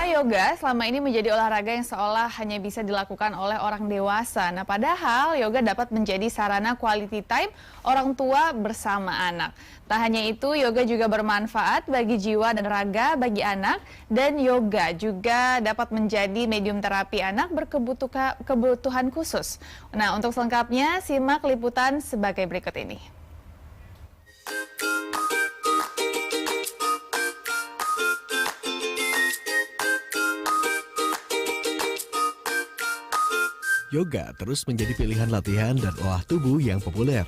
yoga selama ini menjadi olahraga yang seolah hanya bisa dilakukan oleh orang dewasa. Nah, padahal yoga dapat menjadi sarana quality time orang tua bersama anak. Tak hanya itu, yoga juga bermanfaat bagi jiwa dan raga bagi anak, dan yoga juga dapat menjadi medium terapi anak berkebutuhan khusus. Nah, untuk selengkapnya, simak liputan sebagai berikut ini. Yoga terus menjadi pilihan latihan dan olah tubuh yang populer.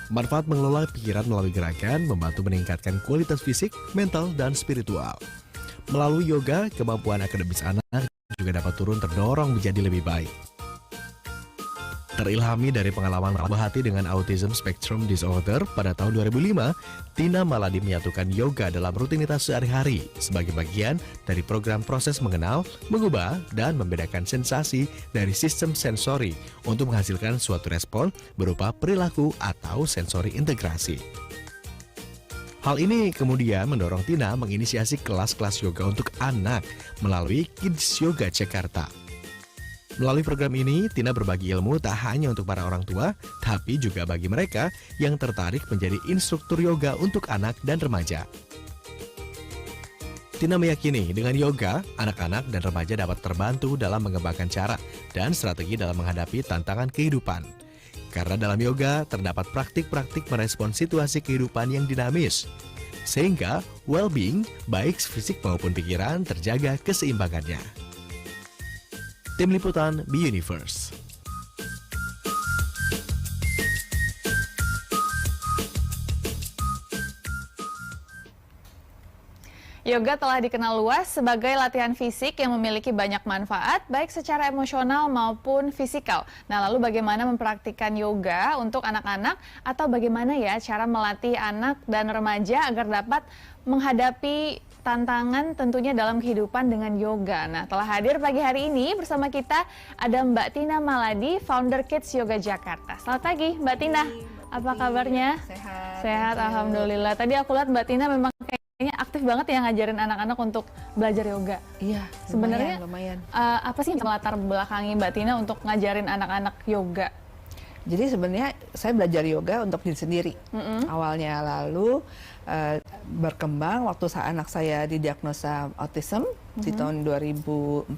Manfaat mengelola pikiran melalui gerakan membantu meningkatkan kualitas fisik, mental, dan spiritual. Melalui yoga, kemampuan akademis anak juga dapat turun terdorong menjadi lebih baik. Terilhami dari pengalaman buah hati dengan Autism Spectrum Disorder pada tahun 2005, Tina Maladi menyatukan yoga dalam rutinitas sehari-hari sebagai bagian dari program proses mengenal, mengubah, dan membedakan sensasi dari sistem sensori untuk menghasilkan suatu respon berupa perilaku atau sensori integrasi. Hal ini kemudian mendorong Tina menginisiasi kelas-kelas yoga untuk anak melalui Kids Yoga Jakarta. Melalui program ini, Tina berbagi ilmu tak hanya untuk para orang tua, tapi juga bagi mereka yang tertarik menjadi instruktur yoga untuk anak dan remaja. Tina meyakini dengan yoga, anak-anak dan remaja dapat terbantu dalam mengembangkan cara dan strategi dalam menghadapi tantangan kehidupan. Karena dalam yoga terdapat praktik-praktik merespon situasi kehidupan yang dinamis, sehingga well-being, baik fisik maupun pikiran, terjaga keseimbangannya. Tim Liputan B-Universe. Yoga telah dikenal luas sebagai latihan fisik yang memiliki banyak manfaat, baik secara emosional maupun fisikal. Nah, lalu bagaimana mempraktikkan yoga untuk anak-anak, atau bagaimana ya cara melatih anak dan remaja agar dapat menghadapi tantangan tentunya dalam kehidupan dengan yoga. Nah, telah hadir pagi hari ini bersama kita ada Mbak Tina Maladi, founder Kids Yoga Jakarta. Selamat pagi, Mbak Tina. Apa kabarnya? Sehat. Sehat, alhamdulillah. Tadi aku lihat Mbak Tina memang kayaknya aktif banget ya ngajarin anak-anak untuk belajar yoga. Iya, sebenarnya lumayan. Apa sih latar belakangi Mbak Tina untuk ngajarin anak-anak yoga? Jadi sebenarnya saya belajar yoga untuk diri sendiri. Awalnya, lalu berkembang waktu saat anak saya didiagnosa autism di tahun 2004,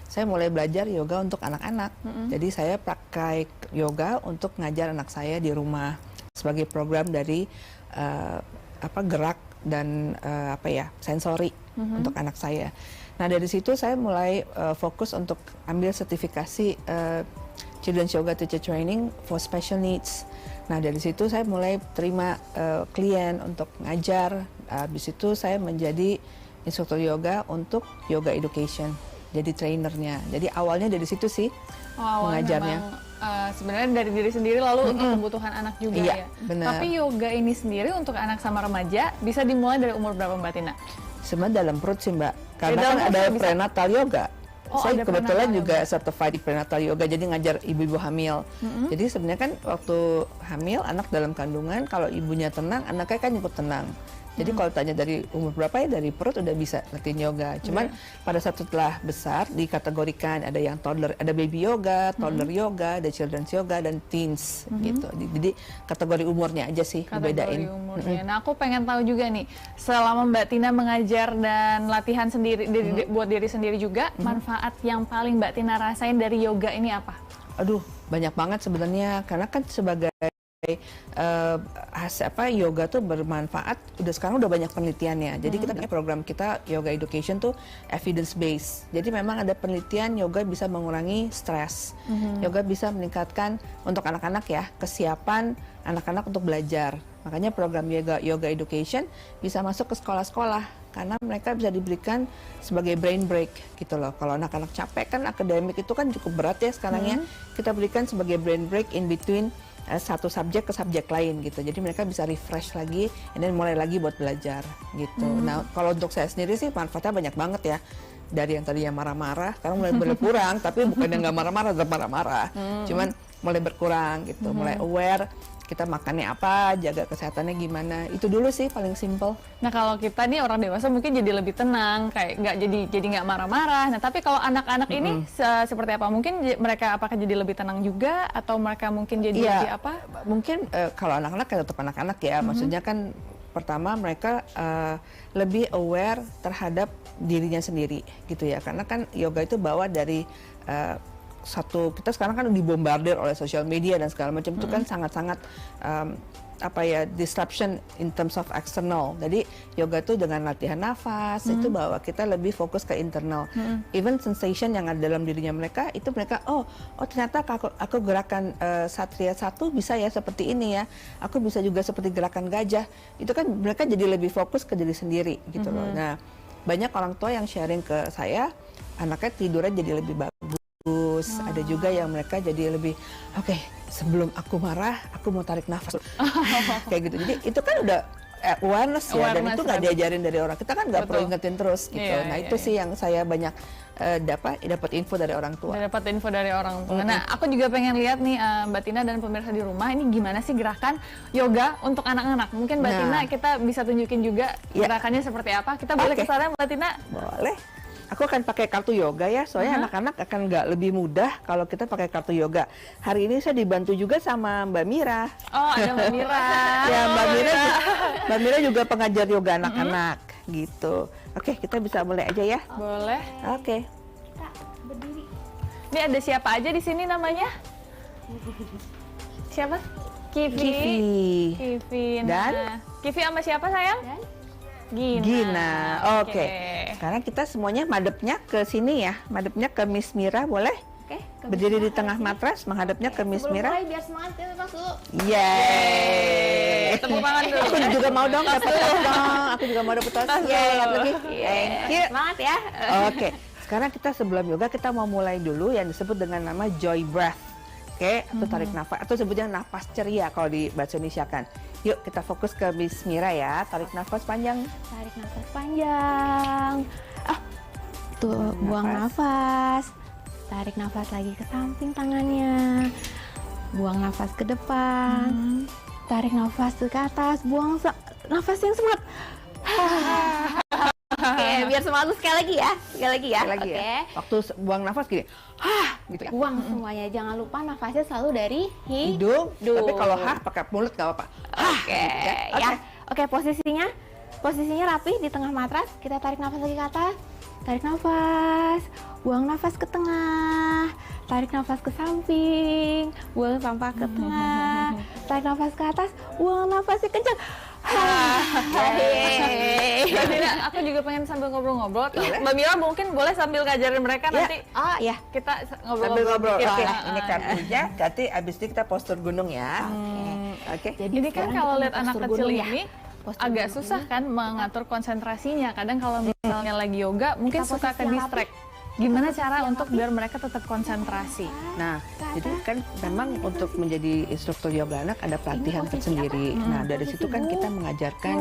saya mulai belajar yoga untuk anak-anak. Jadi saya pakai yoga untuk ngajar anak saya di rumah sebagai program dari gerak dan sensori untuk anak saya. Nah, dari situ saya mulai fokus untuk ambil sertifikasi Children's Yoga Teacher Training for Special Needs. Nah, dari situ saya mulai terima klien untuk ngajar. Habis itu saya menjadi instruktur yoga untuk yoga education, jadi trainernya. Jadi awalnya dari situ sih mengajarnya. Sebenarnya dari diri sendiri lalu untuk kebutuhan anak juga ya. Benar. Tapi yoga ini sendiri untuk anak sama remaja bisa dimulai dari umur berapa, Mbak Tina? Sebenarnya dalam perut sih, Mbak. Karena kan ada prenatal yoga. Saya kebetulan juga certified di prenatal yoga, jadi ngajar ibu-ibu hamil. Jadi sebenarnya kan waktu hamil, anak dalam kandungan, kalau ibunya tenang, anaknya kan ikut tenang. Jadi kalau tanya dari umur berapa, ya dari perut udah bisa latihan yoga. Cuman pada saat setelah besar dikategorikan ada yang toddler, ada baby yoga, toddler yoga, ada children's yoga, dan teens gitu. Jadi kategori umurnya aja sih dibedain. Umurnya. Nah, aku pengen tahu juga nih, selama Mbak Tina mengajar dan latihan sendiri buat diri sendiri juga, manfaat yang paling Mbak Tina rasain dari yoga ini apa? Aduh, banyak banget sebenarnya, karena kan sebagai yoga tuh bermanfaat, sekarang udah banyak penelitiannya. Jadi kita program kita yoga education tuh evidence based. Jadi memang ada penelitian yoga bisa mengurangi stres. Yoga bisa meningkatkan untuk anak-anak ya, kesiapan anak-anak untuk belajar. Makanya program yoga education bisa masuk ke sekolah-sekolah karena mereka bisa diberikan sebagai brain break gitu loh. Kalau anak-anak capek kan akademik itu kan cukup berat ya sekarang ya. Kita berikan sebagai brain break in between satu subjek ke subjek lain gitu. Jadi mereka bisa refresh lagi dan mulai lagi buat belajar gitu. Nah, kalau untuk saya sendiri sih manfaatnya banyak banget ya. Dari yang tadinya marah-marah, sekarang mulai berkurang, tapi bukan yang nggak marah-marah, tetap marah-marah. Cuman mulai berkurang gitu, mulai aware kita makannya apa, jaga kesehatannya gimana. Itu dulu sih paling simple. Nah kalau kita nih orang dewasa mungkin jadi lebih tenang, kayak nggak jadi nggak marah-marah. Nah tapi kalau anak-anak ini seperti apa? Mungkin mereka apakah jadi lebih tenang juga atau mereka mungkin jadi lebih apa? Mungkin kalau anak-anak kan tetap anak-anak ya. Maksudnya kan pertama mereka lebih aware terhadap dirinya sendiri gitu ya. Karena kan yoga itu bawa dari kita sekarang kan dibombardir oleh sosial media dan segala macam itu kan sangat-sangat disruption in terms of external. Jadi yoga itu dengan latihan nafas itu bahwa kita lebih fokus ke internal. Even sensation yang ada dalam dirinya mereka itu mereka oh ternyata aku gerakan satria 1 bisa ya seperti ini ya. Aku bisa juga seperti gerakan gajah. Itu kan mereka jadi lebih fokus ke diri sendiri gitu loh. Nah, banyak orang tua yang sharing ke saya anaknya tidurnya jadi lebih bagus. Ada juga yang mereka jadi lebih oke, sebelum aku marah aku mau tarik nafas kayak gitu. Jadi itu kan udah awareness ya, dan itu nggak diajarin dari orang, kita kan nggak perlu ingetin terus gitu. Itu sih yang saya banyak dapat info dari orang tua. Dapat info dari orang tua. Nah, aku juga pengen lihat nih Mbak Tina dan pemirsa di rumah ini gimana sih gerakan yoga untuk anak-anak. Mungkin Mbak Tina kita bisa tunjukin juga gerakannya seperti apa. Kita boleh ke sana Mbak Tina? Boleh. Aku akan pakai kartu yoga ya, soalnya anak-anak akan nggak lebih mudah kalau kita pakai kartu yoga. Hari ini saya dibantu juga sama Mbak Mira. Oh, ada Mbak Mira. Ya, Mbak Mira juga pengajar yoga anak-anak gitu. Oke, kita bisa mulai aja ya. Boleh. Oke. Kita berdiri. Ini ada siapa aja di sini namanya? Siapa? Kivi. Kivi. Dan Kivi sama siapa sayang? Dan Gina. Oke. Sekarang kita semuanya madepnya ke sini ya. Madepnya ke Miss Mira, boleh? Oke, Berdiri di tengah matras, menghadapnya ke Miss sebelum Mira. mulai biar semangat kita tos dulu. Yeay. Tepuk tangan dulu. Aku juga mau dong dapat tos dong. Aku juga mau dapat tos. Yeay, lagi. Thank you. Semangat ya. Oke. Sekarang kita sebelum yoga kita mau mulai dulu yang disebut dengan nama joy breath. Oke, atau tarik nafas atau sebutnya nafas ceria kalau di bahasa Indonesia kan. Yuk kita fokus ke Miss Mira ya. Tarik nafas panjang. Tarik nafas panjang. Tuh, buang nafas. Tarik nafas lagi ke samping tangannya. Buang nafas ke depan. Tarik nafas ke atas. Buang nafas yang semangat. Oke, biar semangat sekali lagi ya. Sekali lagi ya. Sekali lagi ya. Waktu buang nafas gini. Gitu ya. Buang semuanya. Jangan lupa nafasnya selalu dari Hidung. Tapi kalau pakai mulut nggak apa-apa. Oke, ya. Oke, posisinya rapi di tengah matras. Kita tarik nafas lagi ke atas. Tarik nafas. Buang nafas ke tengah. Tarik nafas ke samping. Buang sampah ke tengah. Tarik nafas ke atas. Buang nafasnya kencang. Mbak Mira, aku juga pengen sambil ngobrol-ngobrol. Mbak Mira mungkin boleh sambil ngajarin mereka nanti. Oh ya, Kita Sambil ngobrol. dikit. Oke, ini kartunya. Nanti abis itu kita postur gunung ya. Oke. jadi Ini kan sekarang kalau kita lihat mau anak postur kecil gunung ya. ini Postur agak gunung susah kan mengatur konsentrasinya. Kadang kalau misalnya lagi yoga mungkin Kita suka posisi ke yang distract. Gimana cara untuk biar mereka tetap konsentrasi? Nah, jadi kan memang untuk menjadi instruktur yoga anak ada pelatihan tersendiri. Nah, dari situ kan kita mengajarkan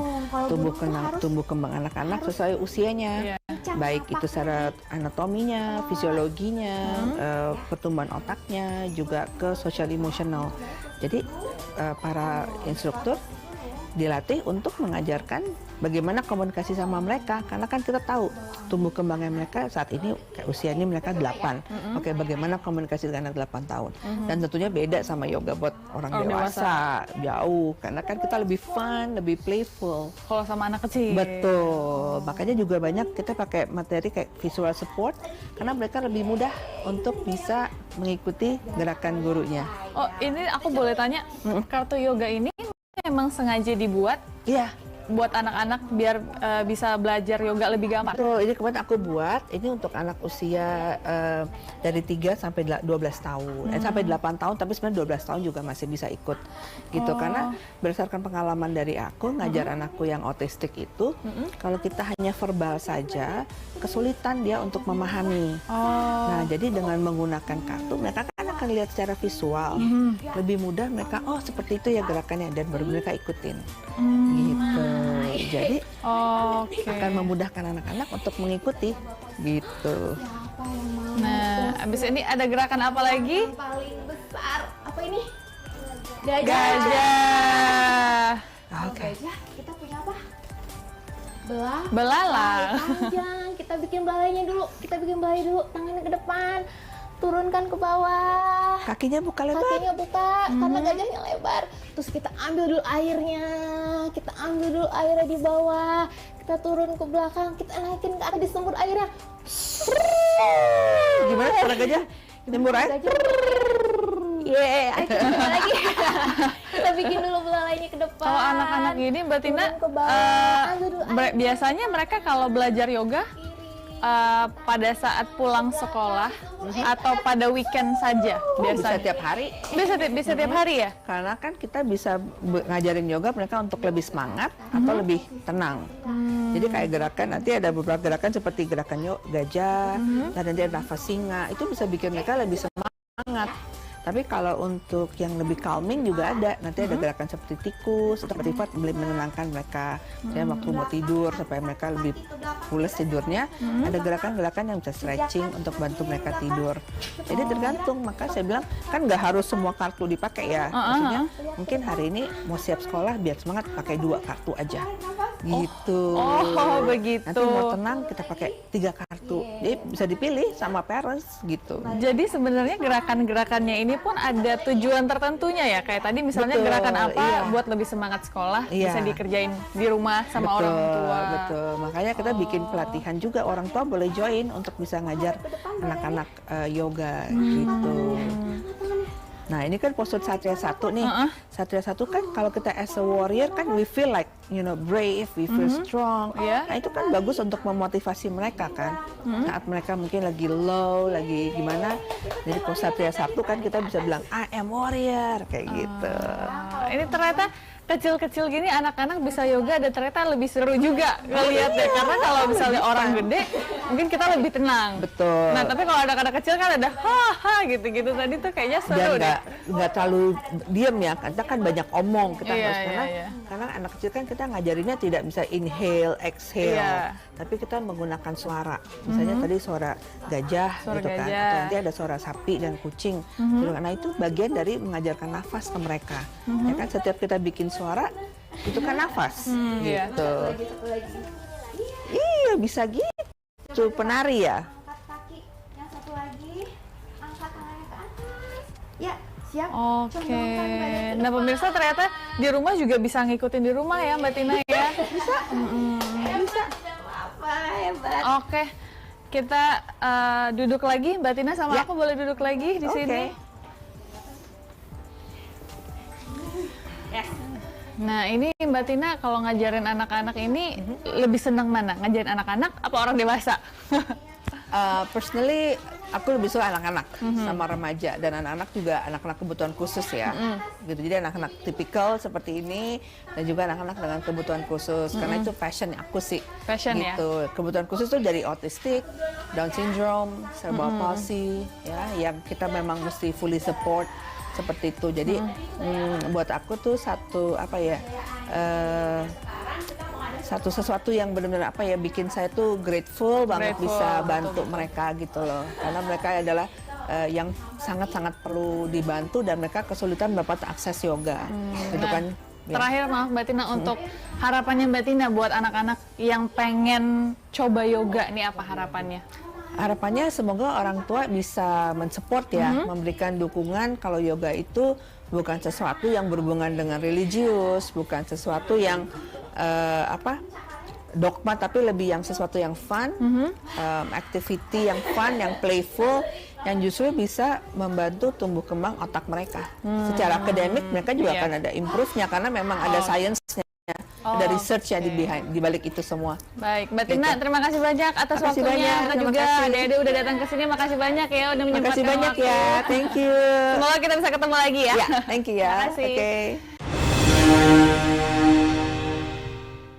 tumbuh kembang anak-anak sesuai usianya. Baik itu secara anatominya, fisiologinya, pertumbuhan otaknya, juga ke social emotional. Jadi para instruktur dilatih untuk mengajarkan bagaimana komunikasi sama mereka, karena kan kita tahu tumbuh kembangnya mereka saat ini usianya mereka 8. Oke, bagaimana komunikasi dengan anak 8 tahun. Dan tentunya beda sama yoga buat orang dewasa. Jauh, karena kan kita lebih fun, lebih playful. Kalau sama anak kecil. Betul. Makanya juga banyak kita pakai materi kayak visual support karena mereka lebih mudah untuk bisa mengikuti gerakan gurunya. Oh, ini aku boleh tanya, kartu yoga ini memang sengaja dibuat Iya. buat anak-anak biar bisa belajar yoga lebih gampang. Betul, ini kemarin aku buat, ini untuk anak usia dari 3 sampai 12 tahun. Sampai 8 tahun, tapi sebenarnya 12 tahun juga masih bisa ikut. Gitu, karena berdasarkan pengalaman dari aku, ngajar anakku yang autistik itu, kalau kita hanya verbal saja, kesulitan dia untuk memahami. Nah, jadi dengan menggunakan kartu, mereka kan akan lihat secara visual. Lebih mudah mereka, oh seperti itu ya gerakannya, dan baru mereka ikutin. Gitu. Jadi akan memudahkan anak-anak untuk mengikuti gitu. Nah, abis ini ada gerakan apa lagi? Yang paling besar apa ini? Gajah. Oke. Gajah, kita punya apa? Belalang. Panjang. Kita bikin belalainya dulu. Tangannya ke depan. Turunkan ke bawah. Kakinya buka lebar. Kakinya buka karena gajahnya lebar. Terus kita ambil dulu airnya. Di bawah. Kita turun ke belakang. Kita naikin ke atas, disembur airnya. Gimana suara gajah? Nyembur air? Ayo kita coba lagi. Kita bikin dulu belalainya ke depan. Kalau anak-anak gini, Mbak Tina, Turun ke bawah. Ambil dulu air. biasanya mereka kalau belajar yoga pada saat pulang sekolah atau pada weekend saja Bisa biasanya. tiap hari. Bisa tiap hari ya? Karena kan kita bisa ngajarin yoga mereka untuk lebih semangat atau lebih tenang. Jadi kayak gerakan, nanti ada beberapa gerakan seperti gerakan gajah, dan nanti ada nafas singa, itu bisa bikin mereka lebih semangat. Tapi kalau untuk yang lebih calming juga ada, nanti ada gerakan seperti tikus, seperti fat, menenangkan mereka. Dan waktu mau tidur supaya mereka lebih pules tidurnya, ada gerakan-gerakan yang bisa stretching untuk bantu mereka tidur. Jadi tergantung, maka saya bilang kan nggak harus semua kartu dipakai ya. Maksudnya mungkin hari ini mau siap sekolah biar semangat pakai 2 kartu aja. Gitu. Oh, begitu. Nanti mau tenang kita pakai 3 kartu. Jadi bisa dipilih sama parents gitu. Jadi sebenarnya gerakan-gerakannya ini pun ada tujuan tertentunya ya, kayak tadi misalnya Betul, gerakan apa iya. buat lebih semangat sekolah, Iya. bisa dikerjain di rumah sama Betul, orang tua. betul. Makanya kita bikin pelatihan juga, orang tua boleh join untuk bisa ngajar anak-anak yoga gitu. Nah ini kan postur Satria 1 nih. Satria 1 kan kalau kita as a warrior kan we feel like brave, we feel strong. Iya. Nah itu kan bagus untuk memotivasi mereka kan. Saat mereka mungkin lagi low, lagi gimana. Jadi postur Satria 1 kan kita bisa bilang I am warrior kayak gitu. Ini ternyata kecil-kecil gini anak-anak bisa yoga dan ternyata lebih seru juga ngeliatnya, karena kalau misalnya orang gede mungkin kita lebih tenang. Betul. Nah tapi kalau anak-anak kecil kan ada haha gitu-gitu tadi tuh kayaknya seru Dan deh. nggak terlalu diem ya, kita kan banyak omong kita Iya, harus iya. karena anak kecil kan kita ngajarinnya tidak bisa inhale, exhale, Iya. tapi kita menggunakan suara. Misalnya tadi suara gajah Suara gitu kan, gajah. atau nanti ada suara sapi dan kucing. Gitu kan. Nah itu bagian dari mengajarkan nafas ke mereka. Ya kan setiap kita bikin suara itu kan nafas, iya. gitu. Iya bisa gitu, penari ya. Angkat kaki, yang satu lagi, angkat tangannya ke atas. Ya, siap. Oke. Condongkan badan ke Nah depan. pemirsa ternyata di rumah juga bisa ngikutin di rumah ya Mbak Tina ya. Bisa. Apa hebat. Oke. Kita duduk lagi, Mbak Tina sama Ya. aku boleh duduk lagi di Oke. sini. Nah ini Mbak Tina kalau ngajarin anak-anak ini lebih senang mana? Ngajarin anak-anak apa orang dewasa? Personally, aku lebih suka anak-anak sama remaja, dan anak-anak juga anak-anak kebutuhan khusus ya. Gitu. Jadi anak-anak tipikal seperti ini dan juga anak-anak dengan kebutuhan khusus, karena itu passion aku sih. Passion ya? gitu. Kebutuhan khusus itu dari autistic, Down syndrome, cerebral palsy, ya, yang kita memang mesti fully support seperti itu. Jadi buat aku tuh satu sesuatu yang benar-benar bikin saya tuh grateful banget Grateful, bisa betul, bantu betul. mereka gitu loh, karena mereka adalah yang sangat-sangat perlu dibantu dan mereka kesulitan mendapat akses yoga gitu kan. Ya. Terakhir maaf Mbak Tina, untuk harapannya Mbak Tina buat anak-anak yang pengen coba yoga nih, apa harapannya? Harapannya semoga orang tua bisa mensupport ya, memberikan dukungan kalau yoga itu bukan sesuatu yang berhubungan dengan religius, bukan sesuatu yang dogma, tapi lebih yang sesuatu yang fun, activity yang fun, yang playful, yang justru bisa membantu tumbuh kembang otak mereka. Secara akademik mereka juga Iya. akan ada improve-nya karena memang ada science-nya, ada research-nya di balik itu semua. Baik, Mbak Tina, terima kasih banyak atas Makasih waktunya. banyak, Mbak terima juga, kasih. Dede udah datang ke sini. Makasih banyak ya, udah menyempatkan Terima kasih banyak waktu. ya, thank you. Semoga kita bisa ketemu lagi ya. Ya, thank you ya. Terima kasih. Oke.